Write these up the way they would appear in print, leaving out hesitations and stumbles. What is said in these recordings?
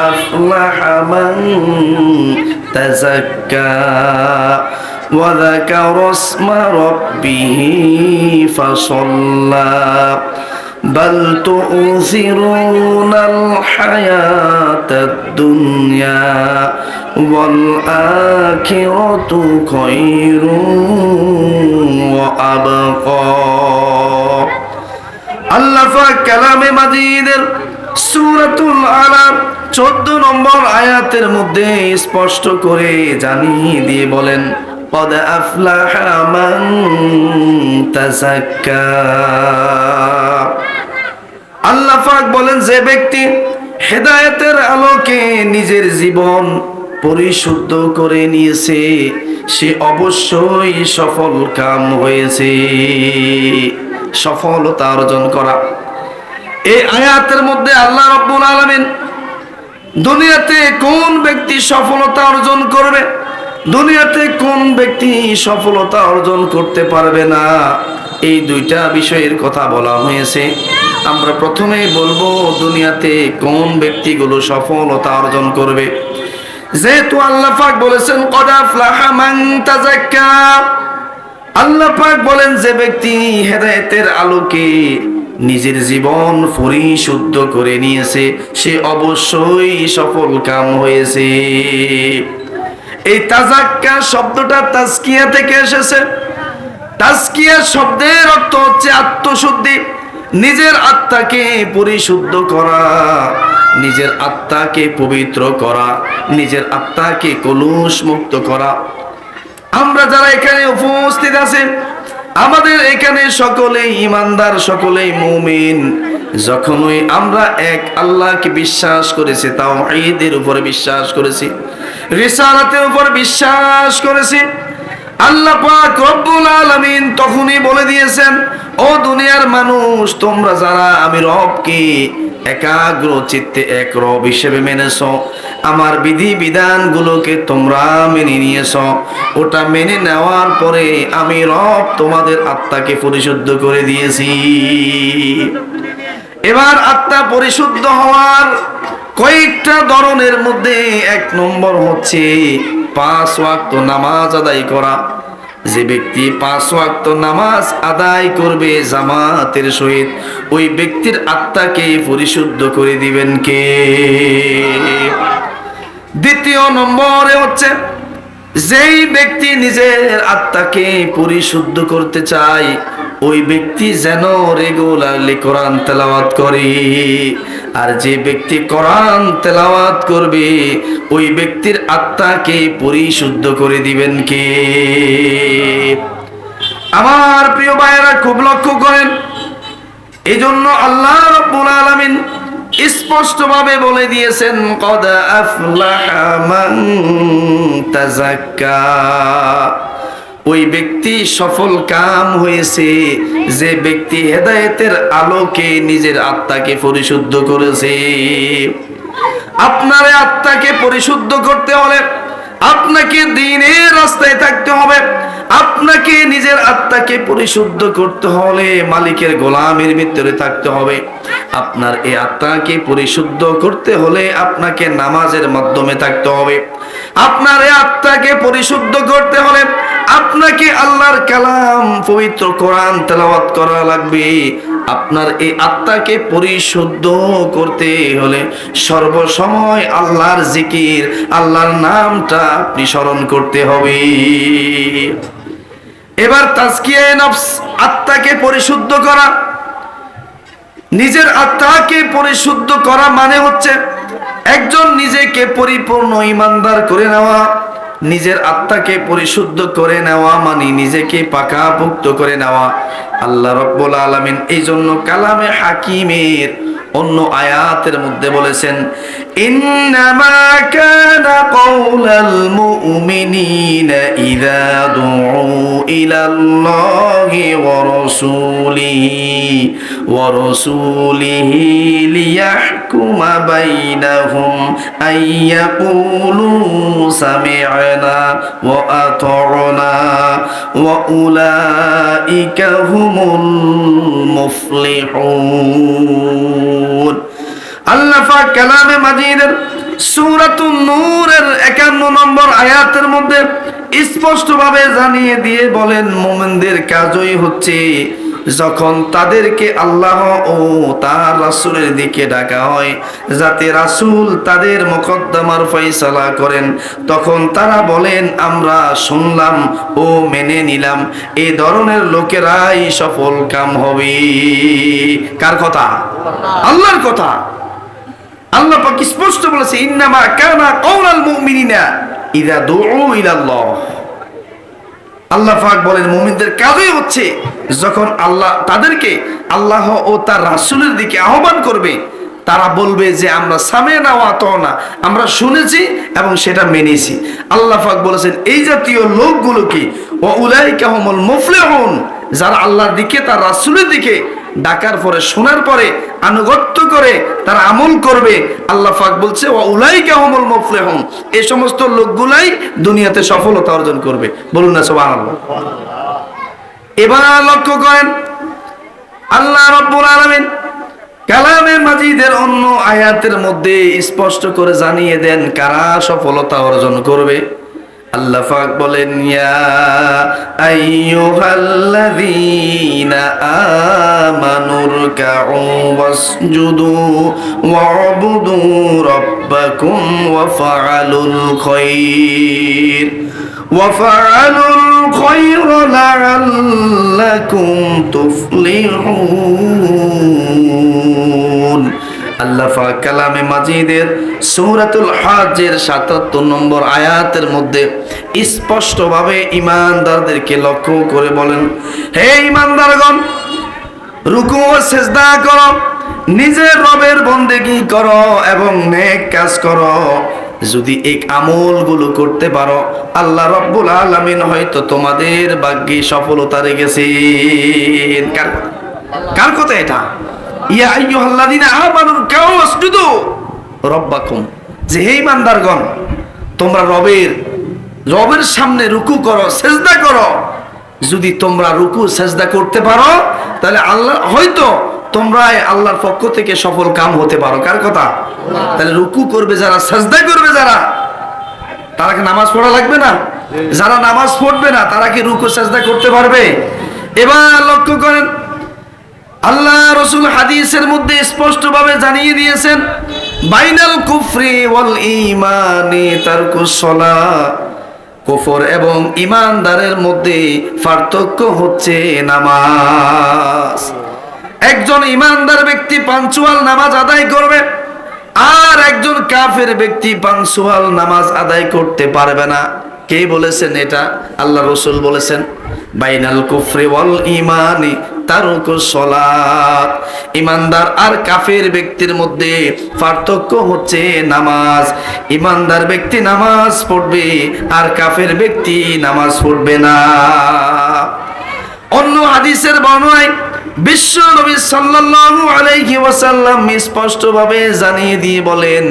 আফলাহা মান তাযাক্কা ওয়া যাকারা ইসমা রাব্বিহি ফাসাল্লা বাল তু'সিরুনাল হায়াতাদ দুনিয়া ওয়াল আখিরাতু খায়রুন ওয়া আবকা। আল্লাহ পাক কালামে মাজিদের সূরাতুল আলাম 14 নম্বর আয়াতের মধ্যে স্পষ্ট করে জানিয়ে দিয়ে বলেন, قد أفلح من تزكى। আল্লাহ পাক বলেন, যে ব্যক্তি হেদায়েতের আলোকে নিজের জীবন পরিশুদ্ধ করে নিয়েছে সে অবশ্যই সফল কাম হয়েছে। সফলতা অর্জন করা, এই আয়াতের মধ্যে আল্লাহ রাব্বুল আলামিন দুনিয়াতে কোন ব্যক্তি সফলতা অর্জন করবে, দুনিয়াতে কোন ব্যক্তি সফলতা অর্জন করতে পারবে না, এই দুইটা বিষয়ের কথা বলা হয়েছে। আমরা প্রথমেই বলবো দুনিয়াতে কোন ব্যক্তিগুলো সফলতা অর্জন করবে। যেহেতু আল্লাহ পাক বলেছেন কদ আফলাহা মান তাযাক্কা, আল্লাহ পাক বলেন যে ব্যক্তি হেদায়েতের আলোকে নিজের জীবন পরিশুদ্ধ করে নিয়েছে সে অবশ্যই সফল কাম হয়েছে। এই তাযাক্কা শব্দটা তাজকিয়া থেকে এসেছে। তাজকিয়া শব্দের অর্থ হচ্ছে আত্মশুদ্ধি, নিজের আত্মাকে পরিশুদ্ধ করা, নিজের আত্মাকে পবিত্র করা, নিজের আত্মাকে কলুষ মুক্ত করা। আমরা যারা এখানে উপস্থিত আছি আমাদের এখানে সকলেই ইমানদার, সকলেই মুমিন। যখনই আমরা এক আল্লাহকে বিশ্বাস করেছি, তাওহীদের উপরে বিশ্বাস করেছি, রিসালাতের উপর বিশ্বাস করেছি, আল্লাহ পাক রব্বুল আলামিন তখনই বলে দিয়েছেন, ও দুনিয়ার মানুষ তোমরা যারা আমি রবকে একাগ্র চিত্তে এক রব হিসেবে মেনেছো, আমার বিধি বিধানগুলোকে তোমরা মেনে নিয়েছো, ওটা মেনে নেওয়ার পরে আমি রব তোমাদের আত্মাকে পরিশুদ্ধ করে দিয়েছি। এবার আত্মা পরিশুদ্ধ হওয়ার কয়েকটা ধরনের মধ্যে এক নম্বর হচ্ছে 5 ওয়াক্ত নামাজ আদায় করা। যে ব্যক্তি 5 ওয়াক্ত নামাজ আদায় করবে জামাতের সহিত, ওই ব্যক্তির আত্মাকে পরিশুদ্ধ করে দিবেন কে? দ্বিতীয় নম্বরে হচ্ছে যেই ব্যক্তি নিজের আত্মাকে পরিশুদ্ধ করতে চায় ওই ব্যক্তি যেন রেগুলারলি কোরআন তেলাওয়াত করে। আর যে ব্যক্তি কোরআন তেলাওয়াত করবে ওই ব্যক্তির আত্মাকে পরিশুদ্ধ করে দিবেন কে? আমার প্রিয় ভাইয়েরা খুব লক্ষ্য করেন, এই জন্য আল্লাহ রাব্বুল আলামিন স্পষ্টভাবে বলে দিয়েছেন কদ আফলাহা মান তাযাক্কা। ওই ব্যক্তি সফল কাম হয়েছে যে ব্যক্তি হেদায়েতের আলোকে নিজের আত্মাকে পরিশুদ্ধ করেছে। আপনার আত্মাকে পরিশুদ্ধ করতে হলে আপনাকে দ্বীনের রাস্তায় থাকতে হবে, আপনাকে নিজের আত্মাকে পরিশুদ্ধ করতে হলে মালিকের গোলামের ভিতরে থাকতে হবে। আপনার এই আত্মাকে পরিশুদ্ধ করতে হলে আপনাকে নামাজের মাধ্যমে থাকতে হবে। আপনার এই আত্মাকে পরিশুদ্ধ করতে হলে আপনাকে আল্লাহর কালাম পবিত্র কোরআন তেলাওয়াত করা লাগবে। আপনার এই আত্মাকে পরিশুদ্ধ করতে হলে সর্বসময় আল্লাহর জিকির, আল্লাহর নামটা আপনি স্মরণ করতে হবে। এবার তাজকিয়ায়ে নফস, আত্মাকে পরিশুদ্ধ করা। নিজের আত্মাকে পরিশুদ্ধ করা মানে হচ্ছে একজন নিজেকে পরিপূর্ণ ঈমানদার করে নেওয়া। নিজের আত্মাকে পরিশুদ্ধ করে নেওয়া মানে নিজেকে পাকাপোক্ত করে নেওয়া। আল্লাহ রাব্বুল আলামিন এই জন্য কালামে হাকিমের অন্য আয়াতের মধ্যে বলেছেন ইন্নামা কানা কাওলাল মুমিনিনা ইযা দুউ ইলাল্লাহি ওয়া রাসূলিহি লিয়াহকুমা বাইনাহুম আইয়াকুলু সামি'না ওয়া আতা'না ওয়া উলাইকা হুমুল মুফলিহুন। আল্লাহ পাক কালামে মাজিদের সূরাতুন নূরের 51 নম্বর আয়াতের মধ্যে স্পষ্টভাবে জানিয়ে দিয়ে বলেন, মুমিনদের কাজই হচ্ছে যখন তাদেরকে আল্লাহ ও তার রাসূলের দিকে ডাকা হয় যাতে রাসূল তাদের মুকদ্দমার ফয়সালা করেন, তখন তারা বলেন আমরা শুনলাম ও মেনে নিলাম। এই ধরনের লোকেরাই সফল কাম হবে। কার কথা? আল্লাহর কথা। আল্লাহ পাক স্পষ্ট বলেছে, ইন্নামা কানা কাওলাল মুমিনিনা ইযা দুউ ইলাল্লাহ। আল্লাহ পাক বলেন মুমিনদের কাজই হচ্ছে যখন আল্লাহ তাদেরকে আল্লাহ ও তার রাসূলের দিকে আহ্বান করবে, তারা বলবে যে আমরা সামি'না ওয়া আতা'না, আমরা শুনেছি এবং সেটা মেনেছি। আল্লাহ পাক বলেছেন এই জাতীয় লোকগুলো কি ওয়া উলাইকা হুমুল মুফলিহুন, যারা আল্লাহর দিকে তার রাসূলের দিকে ডাকার পরে শোনার পরে আনুগত্য করে তারা আমল করবে। আল্লাহ পাক বলছে ওয়া উলাইকা হুমুল মুফলিহুন, এই সমস্ত লোকগুলাই দুনিয়াতে সফলতা অর্জন করবে। বলুন না সুবহানাল্লাহ। এবার লক্ষ্য করেন আল্লাহ রাব্বুল আলামিন কালামে মাজিদের অন্য আয়াতের মধ্যে স্পষ্ট করে জানিয়ে দেন কারা সফলতা অর্জন করবে। আল্লাহ পাক বলেন, ইয়া আইয়ুহাল্লাযীনা আমানুরকাউ ওয়াসজুদু ওয়া'বুদু রাব্বাকুম ওয়াফআলুল খায়র লা'আল্লাকুম তুফলিহুন। আল্লাহ পাক কালামে মাজিদের সূরাতুল হজ্জের ৭৭ নম্বর আয়াতের মধ্যে স্পষ্টভাবে ঈমানদারদেরকে লক্ষ্য করে বলেন, হে ঈমানদারগণ, রুকু ও সিজদা করো, নিজের রবের বন্দেগী করো এবং নেক কাজ করো। যদি এই আমলগুলো করতে পারো, আল্লাহ রাব্বুল আলামিন হয়তো তোমাদের ভাগ্যে সফলতা রেখেছেন। কার কথা এটা? ইয়া আইয়ুহাল্লাযীনা আমানুরকাউ ওয়াসজুদু রাব্বাকুম, যে হে ঈমানদারগণ, তোমরা রবের সামনে রুকু করো, সিজদা করো। যদি তোমরা রুকু সিজদা করতে পারো তাহলে আল্লাহ হয়তো তোমরা আল্লাহর পক্ষ থেকে সফল কাম হতে পারো। কার কথা? তাহলে রুকু করবে যারা, সিজদা করবে যারা, তারা কি নামাজ পড়া লাগবে না? যারা নামাজ পড়বে না তারা কি রুকু সিজদা করতে পারবে? এবার লক্ষ্য করেন আল্লাহ রাসূল হাদিসের মধ্যে স্পষ্টভাবে জানিয়ে দিয়েছেন, বাইনাল কুফরি ওয়াল ঈমানি তারকুস সালাত, কুফর এবং ঈমানদারের মধ্যে পার্থক্য হচ্ছে নামাজ। একজন ঈমানদার ব্যক্তি পাঞ্চুয়াল নামাজ আদায় করবে, আর একজন কাফের ব্যক্তি পাঞ্চুয়াল নামাজ আদায় করতে পারবে না। কে বলেছেন এটা? আল্লাহ রাসূল বলেছেন, বাইনাল কুফরি ওয়াল ঈমানি তারকুস সালাত, ঈমানদার আর কাফের ব্যক্তির মধ্যে পার্থক্য হচ্ছে নামাজ। ঈমানদার ব্যক্তি নামাজ পড়বে আর কাফের ব্যক্তি নামাজ পড়বে না। অন্য হাদিসের বর্ণনায় বিশ্ব নবী সাল্লাল্লাহু আলাইহি ওয়াসাল্লাম স্পষ্টভাবে জানিয়ে দিয়ে বলেন,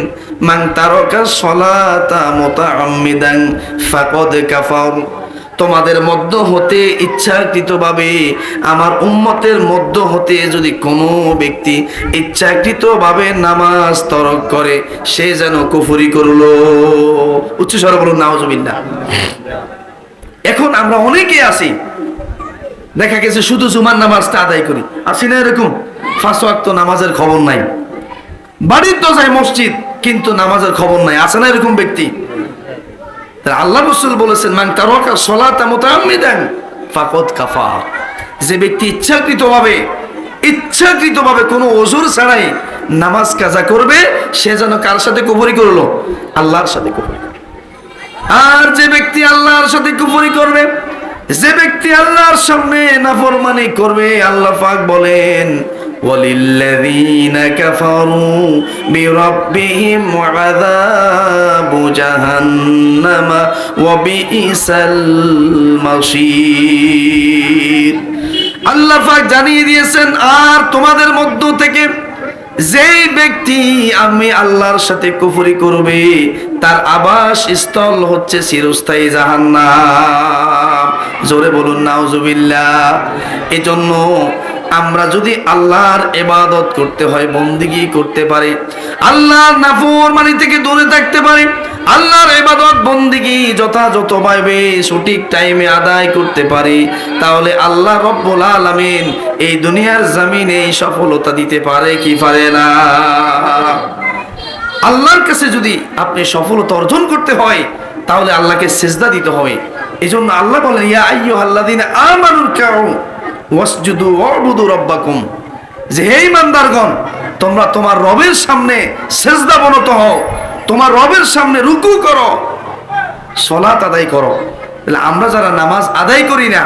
মান তারাকা সালাতা মুতাআম্মিদান ফাকাদ কাফার। তোমাদের মধ্য হতে ইচ্ছাকৃতভাবে, আমার উম্মতের মধ্য হতে যদি কোনো ব্যক্তি ইচ্ছাকৃতভাবে নামাজ তরক করে, সে যেন কুফরি করলো। উচ্চ স্বরে বলুন নাউজুবিল্লাহ। এখন আমরা অনেকে আছি, দেখা গেছে শুধু জুমার নামাজটা আদায় করি, আসি না এরকম? ৫ ওয়াক্ত নামাজের খবর নাই, বাড়ির তো যায় মসজিদ কিন্তু নামাজের খবর নাই, আছে না এরকম ব্যক্তি? আল্লাহ রাসূল বলেছেন, মান তারাকা সালাতা মুতাআম্মিদান ফাকাদ কাফার। যে ব্যক্তি ইচ্ছাকৃতভাবে কোনো ওযর ছাড়াই নামাজ কাজা করবে, সে যেন কার সাথে কুফরি করলো? আল্লাহর সাথে কুফরি। আর যে ব্যক্তি আল্লাহর সাথে কুফরি করবে, যে ব্যক্তি আল্লাহর সামনে নাফরমানি করবে, আল্লাহ পাক বলেন, ওয়ালিল্লাযীনা কাফারু বিরাব্বিহিম আযাবু জাহান্নামা ওয়া বিইসাল মাসীর। আল্লাহ পাক জানিয়ে দিয়েছেন, আর তোমাদের মধ্য থেকে যেই ব্যক্তি আমি আল্লাহর সাথে কুফরি করবে, তার আবাস স্থল হচ্ছে চিরস্থায়ী জাহান্নাম। জোরে বলুন নাউজুবিল্লাহ। এজন্য আমরা যদি আল্লাহর ইবাদত করতে হয়, বন্দেগী করতে পারি, আল্লাহর নাফরমানি থেকে দূরে থাকতে পারি, আল্লাহর ইবাদত বন্দেগী যথাযথভাবে সঠিক টাইমে আদায় করতে পারি, তাহলে আল্লাহ রব্বুল আলামিন এই দুনিয়ার জমিনে এই সফলতা দিতে পারে কি পারে না? আল্লাহর কাছে যদি আপনি সফলতা অর্জন করতে হয়, তাহলে আল্লাহকে সিজদা দিতে হবে। এজন্য আল্লাহ বলেন, ইয়া আইয়ুহাল্লাযীনা আমানু রকাউ ওয়াসজুদু ওয়া'বুদু রাব্বাকুম, যে হে ঈমানদারগণ, তোমরা তোমার রবের সামনে সিজদা বনত হও, তোমার রবের সামনে রুকু করো, সালাত আদায় করো। তাহলে আমরা যারা নামাজ আদায় করি না,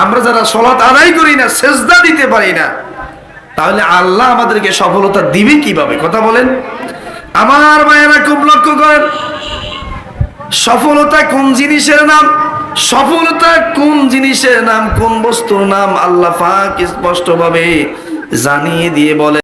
আমরা যারা সালাত আদায় করি না, সিজদা দিতে পারি না, তাহলে আল্লাহ আমাদেরকে সফলতা দিবে কিভাবে? কথা বলেন। আমার ভাইয়েরা খুব লক্ষ্য করেন, সফলতা কোন জিনিসের নাম, সফলতা কোন জিনিসের নাম, কোন বস্তুর নাম আল্লাহ পাক স্পষ্টভাবে জানিয়ে দিয়ে বলে।